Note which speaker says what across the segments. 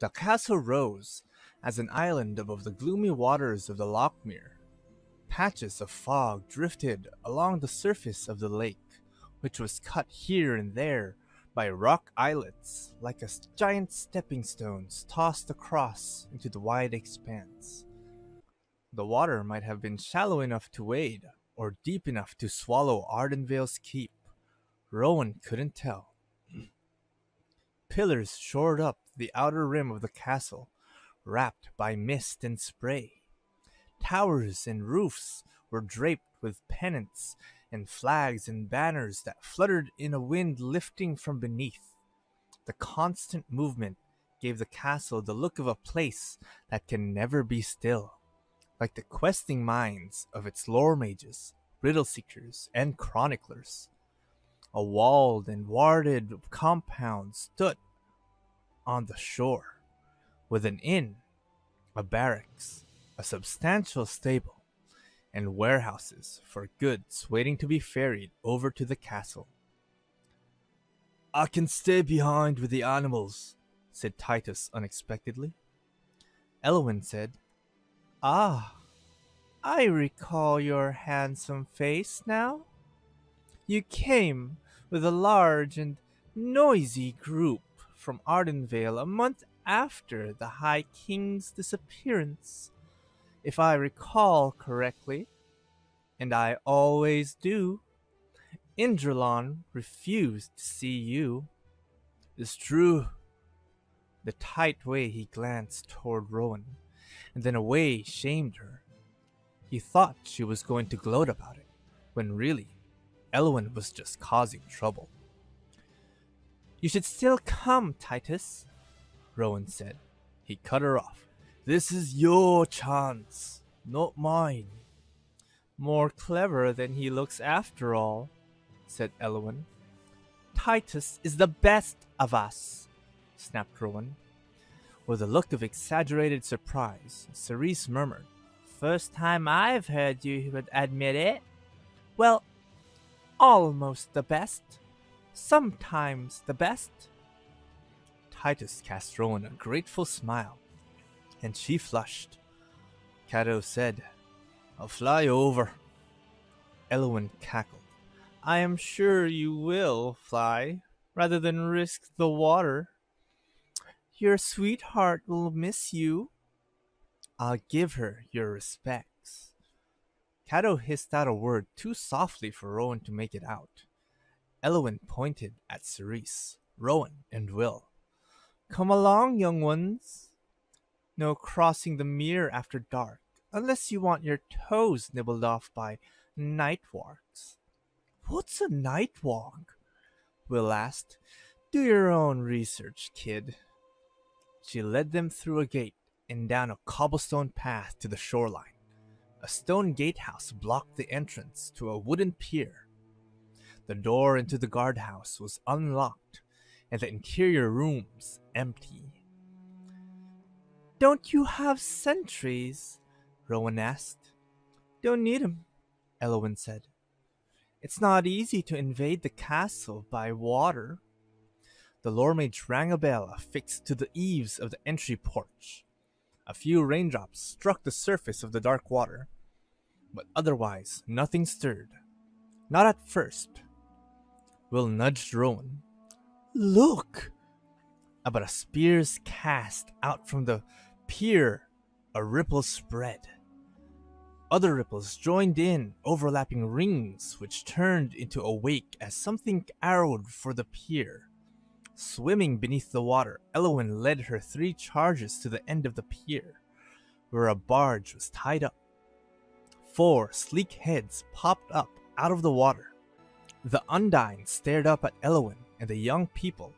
Speaker 1: The castle rose as an island above the gloomy waters of the Lochmere. Patches of fog drifted along the surface of the lake, which was cut here and there by rock islets like giant stepping stones tossed across into the wide expanse. The water might have been shallow enough to wade, or deep enough to swallow Ardenvale's keep. Rowan couldn't tell. Pillars shored up the outer rim of the castle, wrapped by mist and spray. Towers and roofs were draped with pennants and flags and banners that fluttered in a wind lifting from beneath. The constant movement gave the castle the look of a place that can never be still, like the questing minds of its lore mages, riddle seekers, and chroniclers. A walled and warded compound stood on the shore, with an inn, a barracks, a substantial stable, and warehouses for goods waiting to be ferried over to the castle. "I can stay behind with the animals," said Titus unexpectedly. Elwyn said, "Ah, I recall your handsome face now. You came with a large and noisy group from Ardenvale a month after the High King's disappearance, if I recall correctly, and I always do. Indralon refused to see you." "It's true." The tight way he glanced toward Rowan, and then away shamed her. He thought she was going to gloat about it, when really, Elwyn was just causing trouble. "You should still come, Titus," Rowan said. He cut her off. "This is your chance, not mine." "More clever than he looks after all," said Elwyn. "Titus is the best of us," snapped Rowan. With a look of exaggerated surprise, Cerise murmured, "First time I've heard you would admit it." "Well, almost the best. Sometimes the best." Titus cast Rowan a grateful smile, and she flushed. Cato said, "I'll fly over." Elwyn cackled. "I am sure you will fly, rather than risk the water. Your sweetheart will miss you." "I'll give her your respects." Cato hissed out a word too softly for Rowan to make it out. Elwyn pointed at Cerise, Rowan, and Will. "Come along, young ones. No crossing the mere after dark, unless you want your toes nibbled off by nightwalks." "What's a nightwalk?" Will asked. "Do your own research, kid." She led them through a gate and down a cobblestone path to the shoreline. A stone gatehouse blocked the entrance to a wooden pier. The door into the guardhouse was unlocked, and the interior rooms empty. "Don't you have sentries?" Rowan asked. "Don't need 'em," Elwyn said. "It's not easy to invade the castle by water." The lore mage rang a bell affixed to the eaves of the entry porch. A few raindrops struck the surface of the dark water, but otherwise nothing stirred. Not at first. Will nudged Rowan. "Look!" About a spear's cast out from the pier, a ripple spread. Other ripples joined in, overlapping rings, which turned into a wake as something arrowed for the pier. Swimming beneath the water, Elwyn led her 3 charges to the end of the pier, where a barge was tied up. 4 sleek heads popped up out of the water. The Undine stared up at Elwyn and the young people.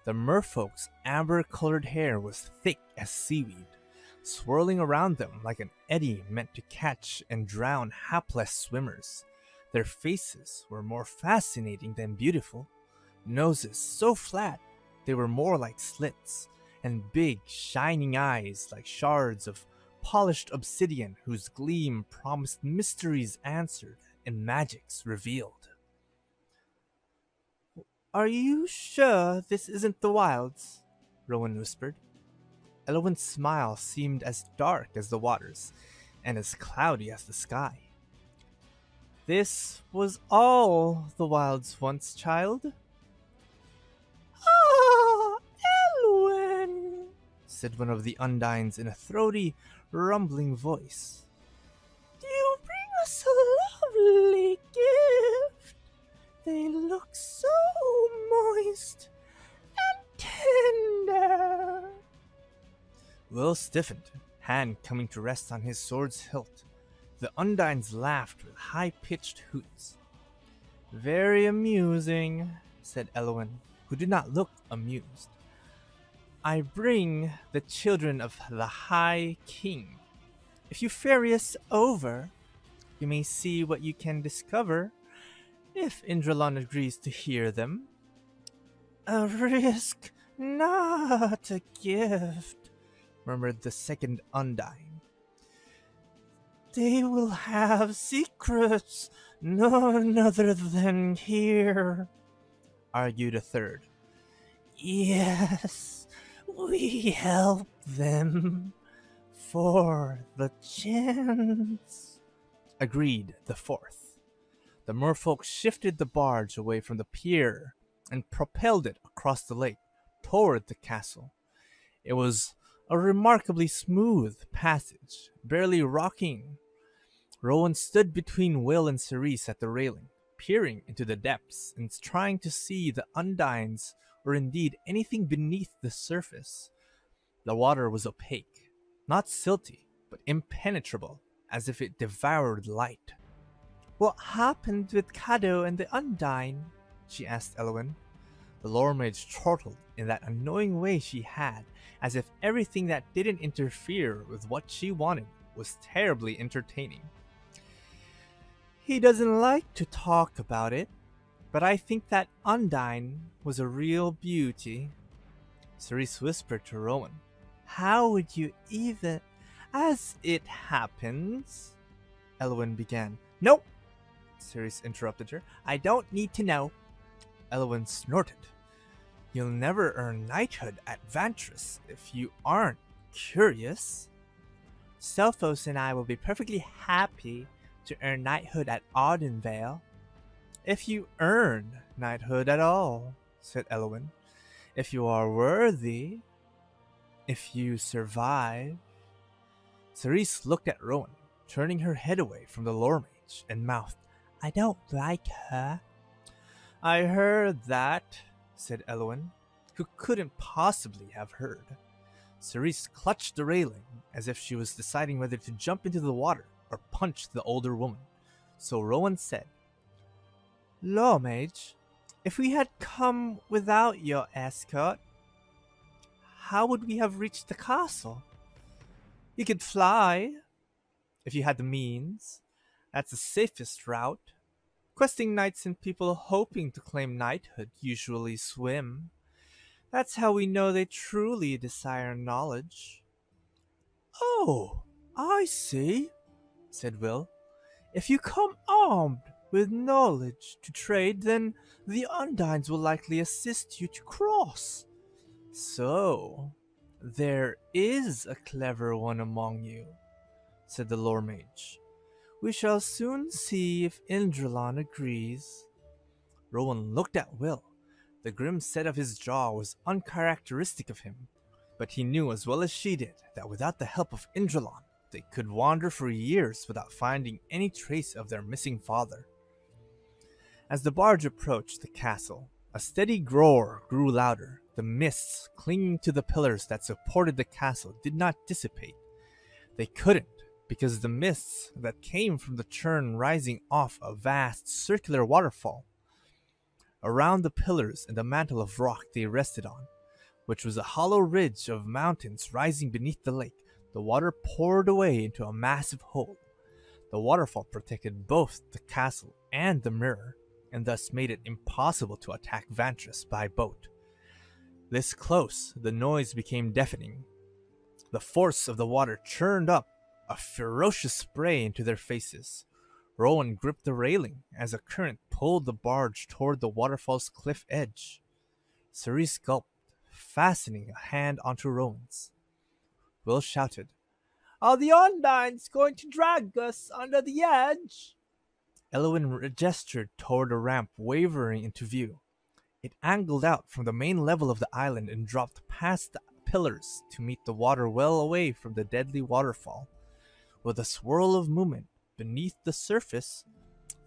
Speaker 1: The merfolk's amber-colored hair was thick as seaweed, swirling around them like an eddy meant to catch and drown hapless swimmers. Their faces were more fascinating than beautiful. Noses so flat they were more like slits, and big, shining eyes like shards of polished obsidian whose gleam promised mysteries answered and magics revealed. "Are you sure this isn't the wilds?" Rowan whispered. Elwyn's smile seemed as dark as the waters, and as cloudy as the sky. This was all the wilds once, child. Ah, Elwyn, said one of the Undines in a throaty, rumbling voice. You bring us a lovely gift. They look so moist and tender. Will stiffened, hand coming to rest on his sword's hilt. The Undines laughed with high-pitched hoots. Very amusing, said Elwyn, who did not look amused. I bring the children of the High King. If you ferry us over, you may see what you can discover, if Indralon agrees to hear them. A risk, not a gift, murmured the second Undine. They will have secrets none other than here, argued a third. Yes, we help them for the chance, agreed the fourth. The merfolk shifted the barge away from the pier and propelled it across the lake toward the castle. It was a remarkably smooth passage, barely rocking. Rowan stood between Will and Cerise at the railing, peering into the depths and trying to see the Undines or indeed anything beneath the surface. The water was opaque, not silty, but impenetrable, as if it devoured light. What happened with Kado and the Undine? She asked Elwyn. The lore mage chortled in that annoying way she had, as if everything that didn't interfere with what she wanted was terribly entertaining. He doesn't like to talk about it, but I think that Undine was a real beauty. Cerise whispered to Rowan. How would you even... As it happens... Elwyn began. Nope! Cerise interrupted her. I don't need to know. Elwyn snorted. You'll never earn knighthood at Vantress if you aren't curious. Sophos and I will be perfectly happy to earn knighthood at Audenvale. If you earn knighthood at all, said Elwyn. If you are worthy. If you survive. Cerise looked at Rowan, turning her head away from the lore mage, and mouthed, I don't like her. I heard that, said Elwyn, who couldn't possibly have heard. Cerise clutched the railing as if she was deciding whether to jump into the water or punch the older woman. So Rowan said, Lore mage, if we had come without your escort, how would we have reached the castle? You could fly, if you had the means. That's the safest route. Questing knights and people hoping to claim knighthood usually swim. That's how we know they truly desire knowledge. Oh, I see, said Will. If you come armed with knowledge to trade, then the Undines will likely assist you to cross. So, there is a clever one among you, said the lore mage. We shall soon see if Indralon agrees. Rowan looked at Will. The grim set of his jaw was uncharacteristic of him, but he knew as well as she did that without the help of Indralon, they could wander for years without finding any trace of their missing father. As the barge approached the castle, a steady roar grew louder. The mists clinging to the pillars that supported the castle did not dissipate. They couldn't, because the mists that came from the churn rising off a vast circular waterfall. Around the pillars and the mantle of rock they rested on, which was a hollow ridge of mountains rising beneath the lake, the water poured away into a massive hole. The waterfall protected both the castle and the mirror, and thus made it impossible to attack Vantress by boat. This close, the noise became deafening. The force of the water churned up a ferocious spray into their faces. Rowan gripped the railing as a current pulled the barge toward the waterfall's cliff edge. Cerise gulped, fastening a hand onto Rowan's. Will shouted, "Are the Undines going to drag us under the edge?" Elwyn gestured toward a ramp wavering into view. It angled out from the main level of the island and dropped past the pillars to meet the water well away from the deadly waterfall. With a swirl of movement beneath the surface,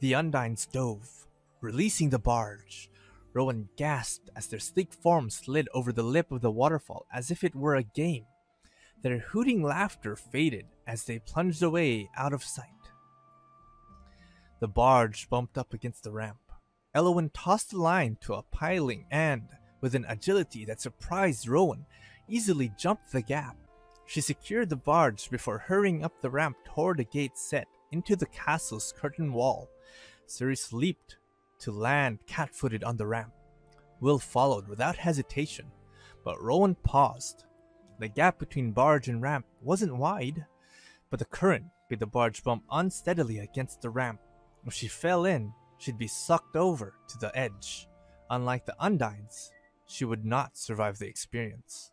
Speaker 1: the Undines dove, releasing the barge. Rowan gasped as their sleek forms slid over the lip of the waterfall as if it were a game. Their hooting laughter faded as they plunged away out of sight. The barge bumped up against the ramp. Elwyn tossed the line to a piling and, with an agility that surprised Rowan, easily jumped the gap. She secured the barge before hurrying up the ramp toward the gate set into the castle's curtain wall. Ceres leaped to land cat-footed on the ramp. Will followed without hesitation, but Rowan paused. The gap between barge and ramp wasn't wide, but the current made the barge bump unsteadily against the ramp. If she fell in, she'd be sucked over to the edge. Unlike the Undines, she would not survive the experience.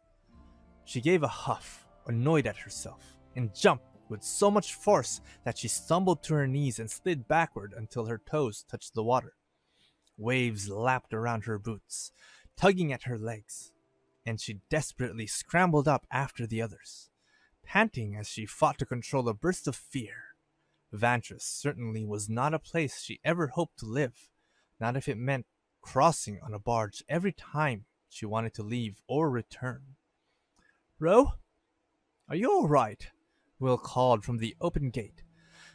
Speaker 1: She gave a huff, annoyed at herself, and jumped with so much force that she stumbled to her knees and slid backward until her toes touched the water. Waves lapped around her boots, tugging at her legs, and she desperately scrambled up after the others, panting as she fought to control a burst of fear. Vantress certainly was not a place she ever hoped to live, not if it meant crossing on a barge every time she wanted to leave or return. "Ro, are you all right?" Will called from the open gate.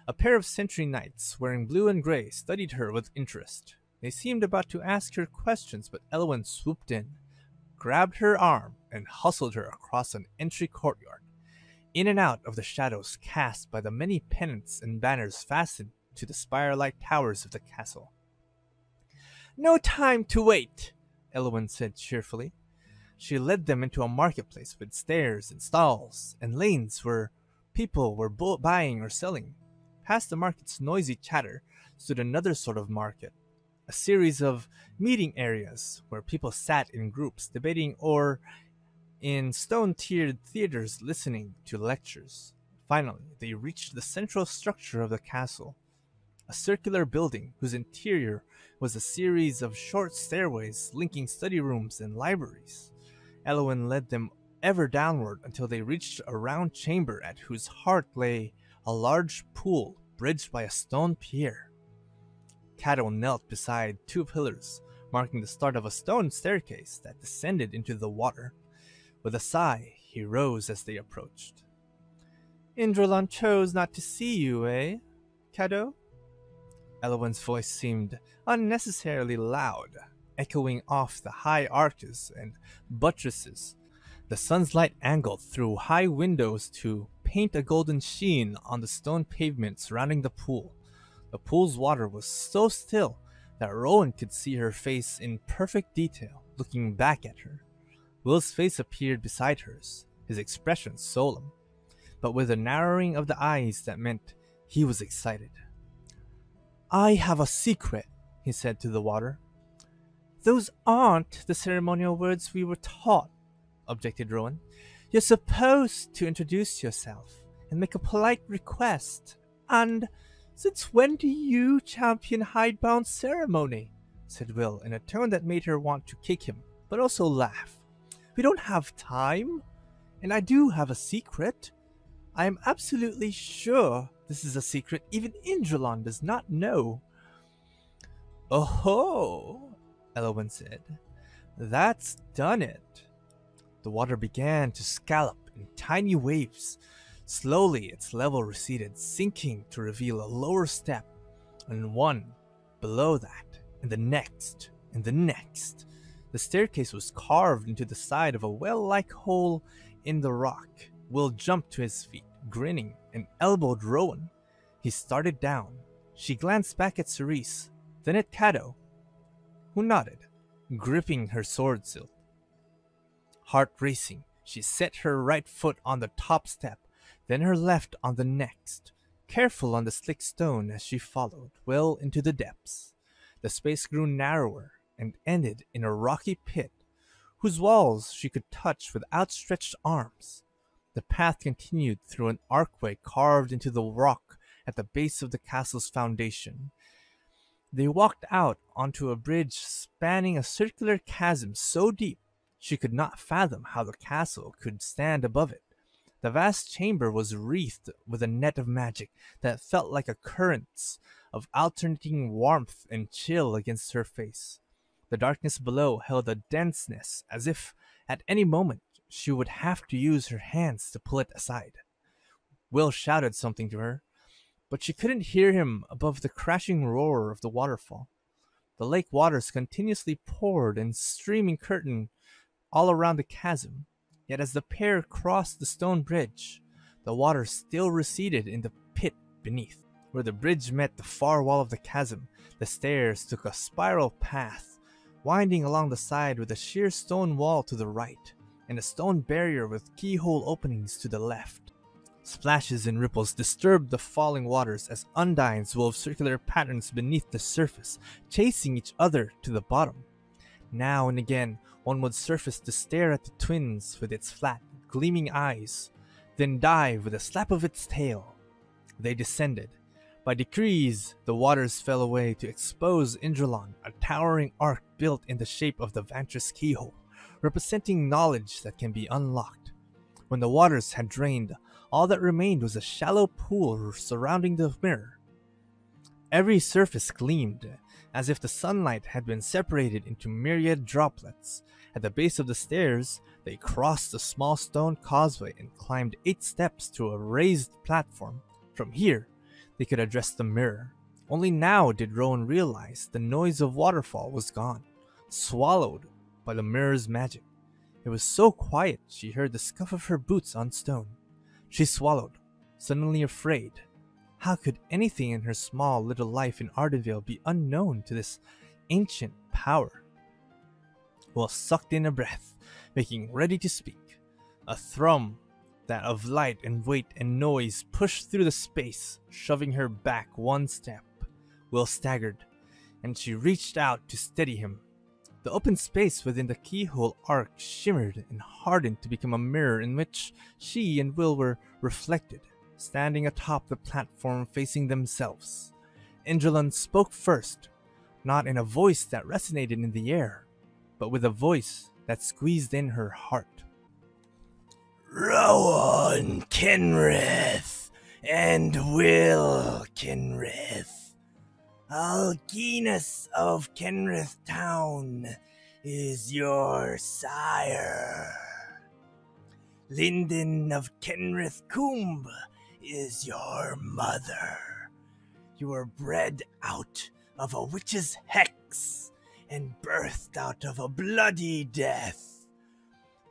Speaker 1: A pair of sentry knights wearing blue and gray studied her with interest. They seemed about to ask her questions, but Elwyn swooped in, grabbed her arm, and hustled her across an entry courtyard, in and out of the shadows cast by the many pennants and banners fastened to the spire-like towers of the castle. "No time to wait," Elwyn said cheerfully. She led them into a marketplace with stairs and stalls and lanes where people were buying or selling. Past the market's noisy chatter stood another sort of market, a series of meeting areas where people sat in groups debating or in stone-tiered theaters listening to lectures. Finally, they reached the central structure of the castle, a circular building whose interior was a series of short stairways linking study rooms and libraries. Elwyn led them ever downward until they reached a round chamber at whose heart lay a large pool bridged by a stone pier. Cato knelt beside two pillars, marking the start of a stone staircase that descended into the water. With a sigh, he rose as they approached. "Indralon chose not to see you, eh, Cato?" Elwyn's voice seemed unnecessarily loud, echoing off the high arches and buttresses. The sun's light angled through high windows to paint a golden sheen on the stone pavement surrounding the pool. The pool's water was so still that Rowan could see her face in perfect detail, looking back at her. Will's face appeared beside hers, his expression solemn, but with a narrowing of the eyes that meant he was excited. "I have a secret," he said to the water. "Those aren't the ceremonial words we were taught," objected Rowan. "You're supposed to introduce yourself and make a polite request. And since when do you champion hidebound ceremony?" said Will in a tone that made her want to kick him, but also laugh. "We don't have time, and I do have a secret. I am absolutely sure this is a secret even Indralon does not know." "Oh-ho," Elwyn said. "That's done it." The water began to scallop in tiny waves. Slowly its level receded, sinking to reveal a lower step, and one below that, and the next, and the next. The staircase was carved into the side of a well-like hole in the rock. Will jumped to his feet, grinning, and elbowed Rowan. He started down. She glanced back at Cerise, then at Cato, who nodded, gripping her sword hilt. Heart racing, she set her right foot on the top step, then her left on the next, careful on the slick stone as she followed, well into the depths. The space grew narrower and ended in a rocky pit, whose walls she could touch with outstretched arms. The path continued through an archway carved into the rock at the base of the castle's foundation. They walked out onto a bridge spanning a circular chasm so deep she could not fathom how the castle could stand above it. The vast chamber was wreathed with a net of magic that felt like a current of alternating warmth and chill against her face. The darkness below held a denseness as if at any moment she would have to use her hands to pull it aside. Will shouted something to her, but she couldn't hear him above the crashing roar of the waterfall. The lake waters continuously poured in streaming curtain all around the chasm, yet as the pair crossed the stone bridge, the water still receded in the pit beneath. Where the bridge met the far wall of the chasm, the stairs took a spiral path, winding along the side with a sheer stone wall to the right, and a stone barrier with keyhole openings to the left. Splashes and ripples disturbed the falling waters as undines wove circular patterns beneath the surface, chasing each other to the bottom. Now and again, one would surface to stare at the twins with its flat, gleaming eyes, then dive with a slap of its tail. They descended. By degrees, the waters fell away to expose Indrelon, a towering arc built in the shape of the Vantress keyhole, representing knowledge that can be unlocked. When the waters had drained, all that remained was a shallow pool surrounding the mirror. Every surface gleamed, as if the sunlight had been separated into myriad droplets. At the base of the stairs, they crossed a small stone causeway and climbed 8 steps to a raised platform. From here, they could address the mirror. Only now did Rowan realize the noise of waterfall was gone, swallowed by the mirror's magic. It was so quiet she heard the scuff of her boots on stone. She swallowed, suddenly afraid. How could anything in her small little life in Ardenvale be unknown to this ancient power? Will sucked in a breath, making ready to speak. A thrum, that of light and weight and noise, pushed through the space, shoving her back 1 step. Will staggered, and she reached out to steady him. The open space within the keyhole arc shimmered and hardened to become a mirror in which she and Will were reflected, standing atop the platform facing themselves. Indrelon spoke first, not in a voice that resonated in the air, but with a voice that squeezed in her heart.
Speaker 2: Rowan Kenrith and Will Kenrith, Alginus of Kenrith Town is your sire. Linden of Kenrith Coombe is your mother. You were bred out of a witch's hex and birthed out of a bloody death.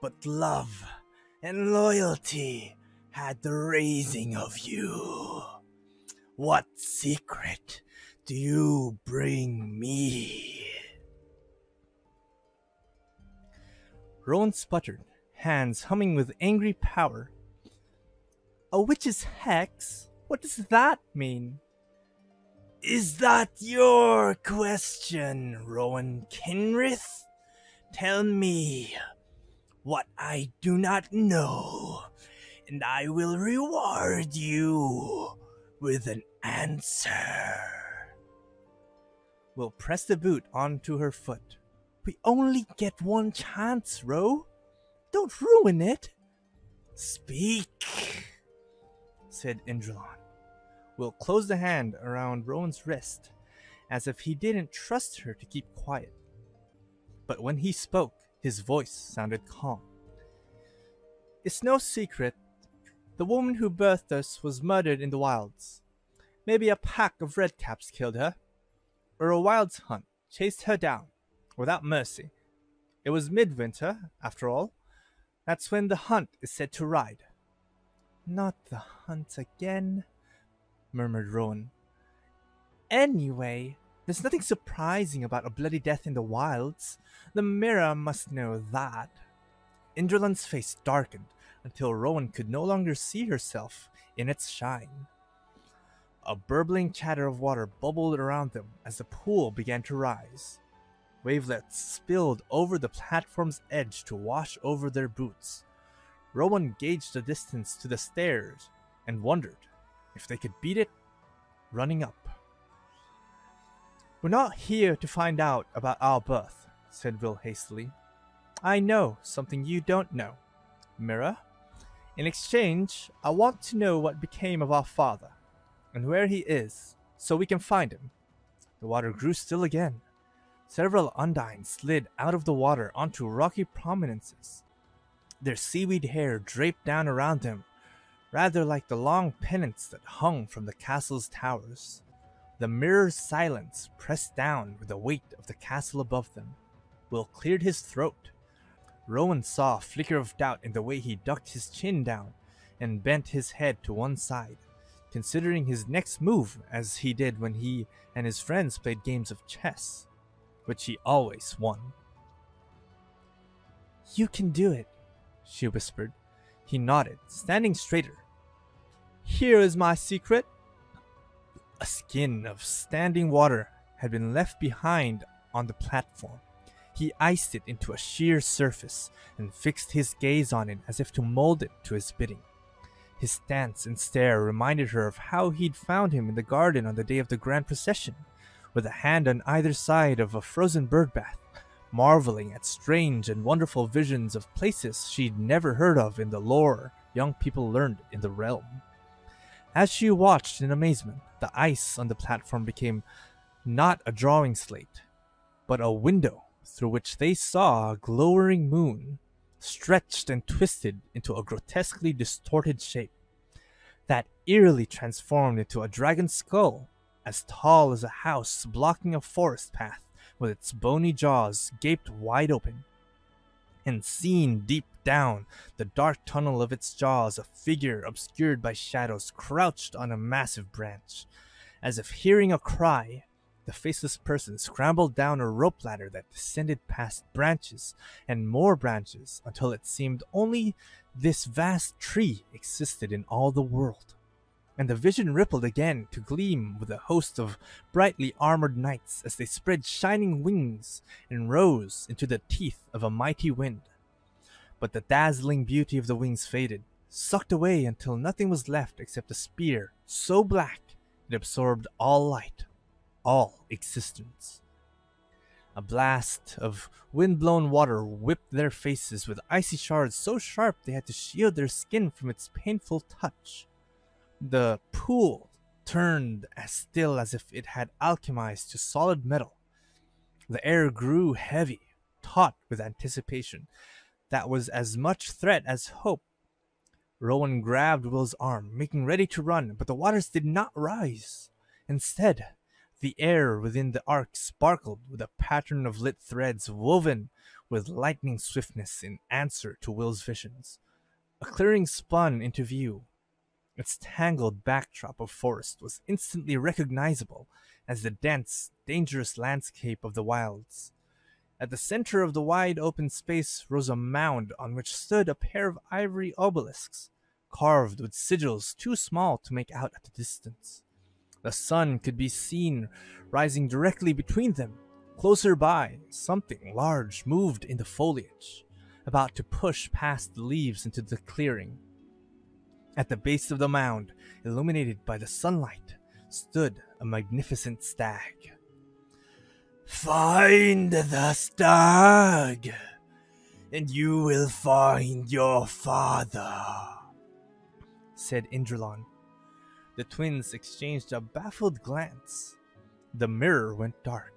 Speaker 2: But love and loyalty had the raising of you. What secret do you bring me?
Speaker 1: Rowan sputtered, hands humming with angry power. A witch's hex? What does that mean?
Speaker 2: Is that your question, Rowan Kenrith? Tell me what I do not know, and I will reward you with an answer.
Speaker 1: Will pressed the boot onto her foot. We only get 1 chance, Ro. Don't ruin it.
Speaker 2: Speak,
Speaker 1: said Indrelon. Will closed the hand around Rowan's wrist, as if he didn't trust her to keep quiet. But when he spoke, his voice sounded calm. It's no secret. The woman who birthed us was murdered in the wilds. Maybe a pack of redcaps killed her, or a wilds hunt chased her down, without mercy. It was midwinter, after all. That's when the hunt is said to ride. Not the hunt again, murmured Rowan. Anyway, there's nothing surprising about a bloody death in the wilds. The mirror must know that. Indrelon's face darkened until Rowan could no longer see herself in its shine. A burbling chatter of water bubbled around them as the pool began to rise. Wavelets spilled over the platform's edge to wash over their boots. Rowan gauged the distance to the stairs and wondered if they could beat it running up. "We're not here to find out about our birth," said Will hastily. "I know something you don't know, Mira. In exchange, I want to know what became of our father, and where he is, so we can find him." The water grew still again. Several undines slid out of the water onto rocky prominences, their seaweed hair draped down around them, rather like the long pennants that hung from the castle's towers. The mirror's silence pressed down with the weight of the castle above them. Will cleared his throat. Rowan saw a flicker of doubt in the way he ducked his chin down and bent his head to one side, considering his next move as he did when he and his friends played games of chess, which he always won. "You can do it," she whispered. He nodded, standing straighter. "Here is my secret." A skin of standing water had been left behind on the platform. He iced it into a sheer surface and fixed his gaze on it as if to mold it to his bidding. His stance and stare reminded her of how he'd found him in the garden on the day of the grand procession, with a hand on either side of a frozen bird bath, marveling at strange and wonderful visions of places she'd never heard of in the lore young people learned in the realm. As she watched in amazement, the ice on the platform became not a drawing slate, but a window through which they saw a glowering moon, stretched and twisted into a grotesquely distorted shape, that eerily transformed into a dragon's skull, as tall as a house, blocking a forest path with its bony jaws gaped wide open. And seen deep down the dark tunnel of its jaws, a figure obscured by shadows crouched on a massive branch. As if hearing a cry, the faceless person scrambled down a rope ladder that descended past branches and more branches until it seemed only this vast tree existed in all the world. And the vision rippled again to gleam with a host of brightly armored knights as they spread shining wings and rose into the teeth of a mighty wind. But the dazzling beauty of the wings faded, sucked away until nothing was left except a spear so black it absorbed all light, all existence. A blast of wind-blown water whipped their faces with icy shards so sharp they had to shield their skin from its painful touch. The pool turned as still as if it had alchemized to solid metal. The air grew heavy, taut with anticipation that was as much threat as hope. Rowan grabbed Will's arm, making ready to run, but the waters did not rise. Instead, the air within the ark sparkled with a pattern of lit threads woven with lightning swiftness in answer to Will's visions. A clearing spun into view. Its tangled backdrop of forest was instantly recognizable as the dense, dangerous landscape of the wilds. At the center of the wide open space rose a mound on which stood a pair of ivory obelisks, carved with sigils too small to make out at a distance. The sun could be seen rising directly between them. Closer by, something large moved in the foliage, about to push past the leaves into the clearing. At the base of the mound, illuminated by the sunlight, stood a magnificent stag.
Speaker 2: "Find the stag, and you will find your father,"
Speaker 1: said Indrelon. The twins exchanged a baffled glance. The mirror went dark.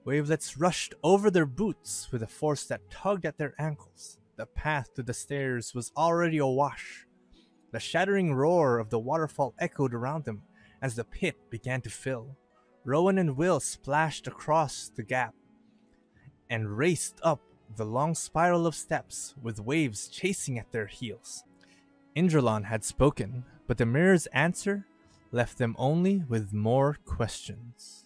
Speaker 1: Wavelets rushed over their boots with a force that tugged at their ankles. The path to the stairs was already awash. The shattering roar of the waterfall echoed around them as the pit began to fill. Rowan and Will splashed across the gap and raced up the long spiral of steps with waves chasing at their heels. Indrelon had spoken, but the mirror's answer left them only with more questions.